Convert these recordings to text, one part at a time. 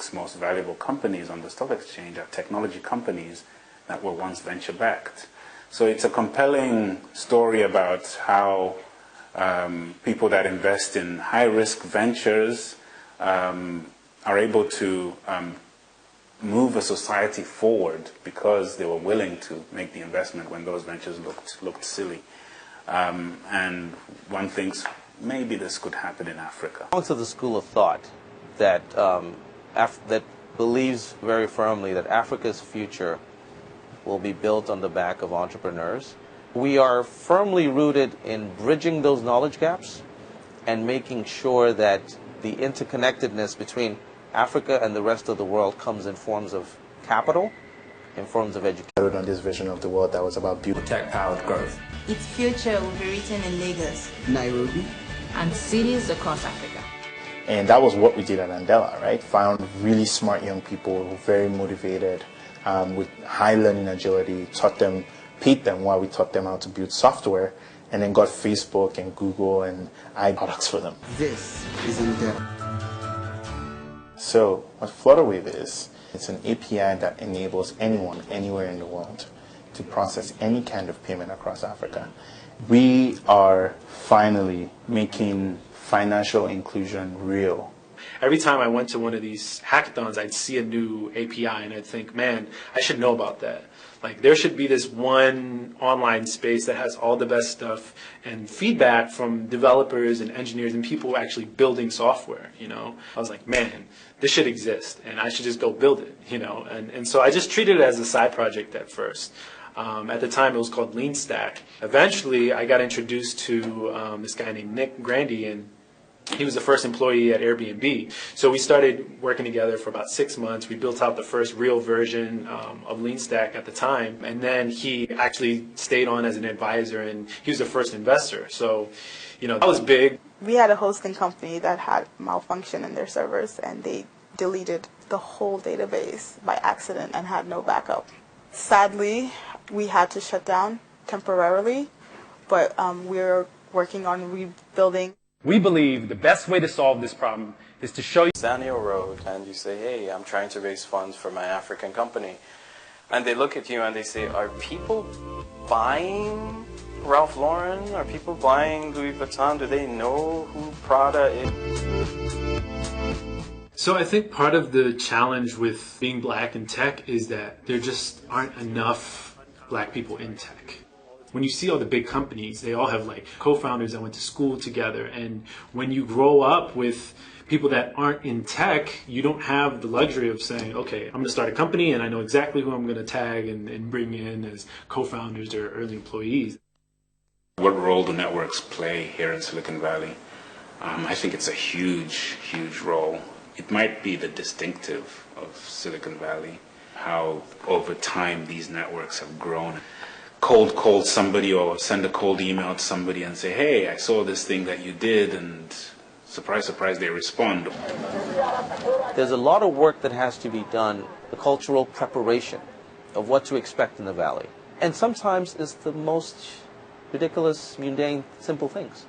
six most valuable companies on the stock exchange are technology companies that were once venture-backed. So it's a compelling story about how people that invest in high-risk ventures are able to move a society forward because they were willing to make the investment when those ventures looked silly. And one thinks maybe this could happen in Africa. I belong to the school of thought that that believes very firmly that Africa's future will be built on the back of entrepreneurs. We are firmly rooted in bridging those knowledge gaps and making sure that the interconnectedness between Africa and the rest of the world comes in forms of capital, in forms of education. I wrote on this vision of the world that was about building tech-powered growth. Its future will be written in Lagos, Nairobi, and cities across Africa. And that was what we did at Andela, right? Found really smart young people, very motivated, with high learning agility, paid them while we taught them how to build software, and then got Facebook and Google and products for them. This is Andela. So what Flutterwave is, it's an API that enables anyone, anywhere in the world, to process any kind of payment across Africa. We are finally making financial inclusion real. Every time I went to one of these hackathons, I'd see a new API and I'd think, man, I should know about that. Like, there should be this one online space that has all the best stuff and feedback from developers and engineers and people actually building software, you know. I was like, man, this should exist and I should just go build it, you know. And so I just treated it as a side project at first. At the time, it was called Lean Stack. Eventually, I got introduced to this guy named Nick Grandy, and he was the first employee at Airbnb. So we started working together for about 6 months. We built out the first real version of Lean Stack at the time. And then he actually stayed on as an advisor, and he was the first investor. So, you know, that was big. We had a hosting company that had malfunction in their servers, and they deleted the whole database by accident and had no backup. Sadly, we had to shut down temporarily, but we're working on rebuilding. We believe the best way to solve this problem is to show you Down your road and you say, hey, I'm trying to raise funds for my African company. And they look at you and they say, are people buying Ralph Lauren? Are people buying Louis Vuitton? Do they know who Prada is? So I think part of the challenge with being black in tech is that there just aren't enough black people in tech. When you see all the big companies, they all have like co-founders that went to school together. And when you grow up with people that aren't in tech, you don't have the luxury of saying, okay, I'm going to start a company and I know exactly who I'm going to tag and bring in as co-founders or early employees. What role do networks play here in Silicon Valley? I think it's a huge, huge role. It might be the distinctive of Silicon Valley, how over time these networks have grown. Cold call somebody or send a cold email to somebody and say, hey, I saw this thing that you did, and surprise, surprise, they respond. There's a lot of work that has to be done, the cultural preparation of what to expect in the Valley. And sometimes it's the most ridiculous, mundane, simple things.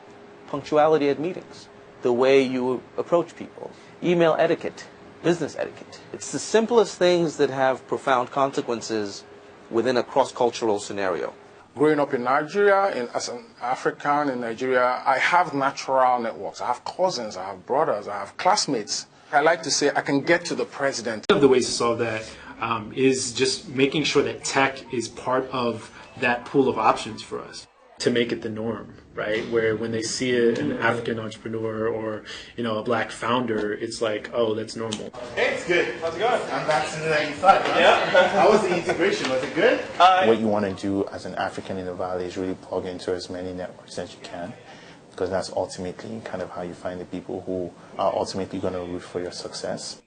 Punctuality at meetings, the way you approach people, email etiquette, business etiquette. It's the simplest things that have profound consequences within a cross-cultural scenario. Growing up in Nigeria, as an African in Nigeria, I have natural networks. I have cousins, I have brothers, I have classmates. I like to say I can get to the president. One of the ways to solve that is just making sure that tech is part of that pool of options for us, to make it the norm, right? Where when they see an African entrepreneur or, you know, a black founder, it's like, oh, that's normal. Hey, it's good. How's it going? I'm back to the 95. Huh? Yeah. How was the integration? Was it good? What you want to do as an African in the Valley is really plug into as many networks as you can, because that's ultimately kind of how you find the people who are ultimately going to root for your success.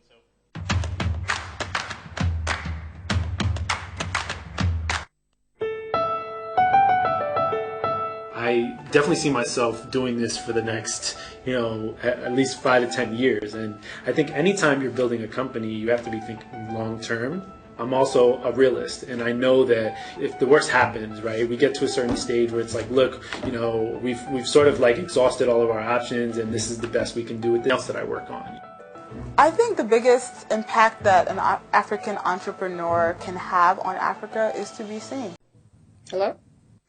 I definitely see myself doing this for the next, you know, at least 5 to 10 years. And I think anytime you're building a company, you have to be thinking long term. I'm also a realist, and I know that if the worst happens, right, we get to a certain stage where it's like, look, you know, we've sort of like exhausted all of our options, and this is the best we can do with the else that I work on. I think the biggest impact that an African entrepreneur can have on Africa is to be seen. Hello?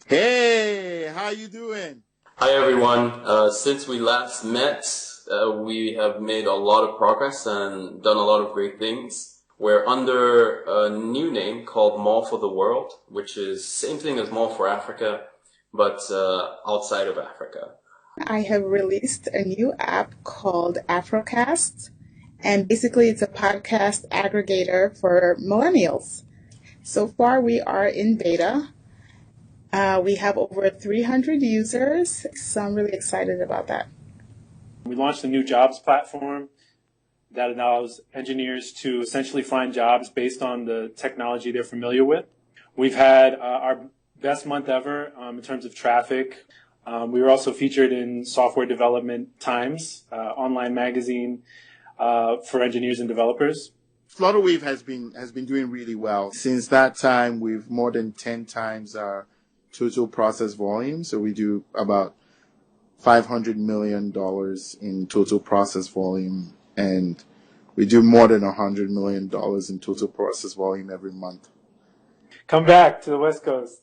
Hey, how you doing? Hi everyone. Since we last met, we have made a lot of progress and done a lot of great things. We're under a new name called Mall for the World, which is same thing as Mall for Africa, but outside of Africa. I have released a new app called Afrocast, and basically it's a podcast aggregator for millennials. So far we are in beta. We have over 300 users, so I'm really excited about that. We launched a new jobs platform that allows engineers to essentially find jobs based on the technology they're familiar with. We've had our best month ever in terms of traffic. We were also featured in Software Development Times, online magazine for engineers and developers. Flutterwave has been doing really well. Since that time, we've more than 10 times our total process volume. So we do about $500 million in total process volume, and we do more than $100 million in total process volume every month. Come back to the West Coast.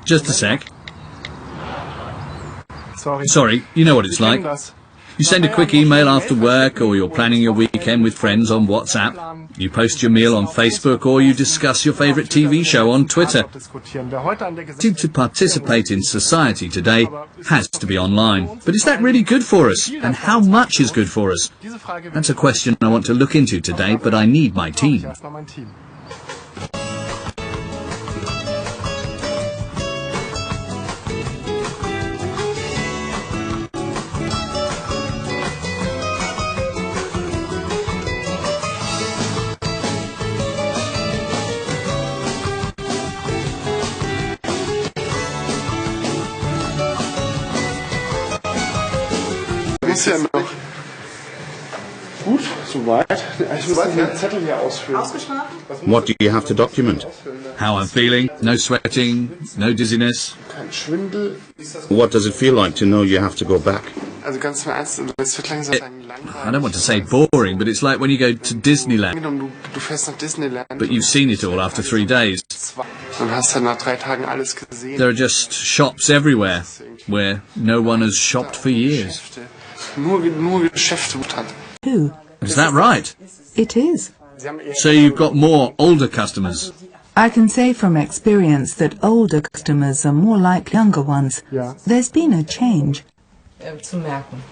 Just a sec. Sorry, you know what it's like. You send a quick email after work, or you're planning your weekend with friends on WhatsApp. You post your meal on Facebook, or you discuss your favourite TV show on Twitter. To participate in society today has to be online. But is that really good for us? And how much is good for us? That's a question I want to look into today, but I need my team. Ist ja noch gut, soweit. Ich muss den Zettel hier ausfüllen. What do you have to document? How I'm feeling, no sweating, no dizziness. Kein Schwindel. What does it feel like to know you have to go back? Also ganz im Ernst, es wird langsam I don't want to say boring, but it's like when you go to Disneyland. Du fährst nach Disneyland. But you've seen it all after 3 days. Und hast dann nach 3 Tagen alles gesehen. There are just shops everywhere, where no one has shopped for years. Nur Geschäfte hat. Is that right? It is. So you've got more older customers? I can say from experience that older customers are more like younger ones. There's been a change. Zu merken.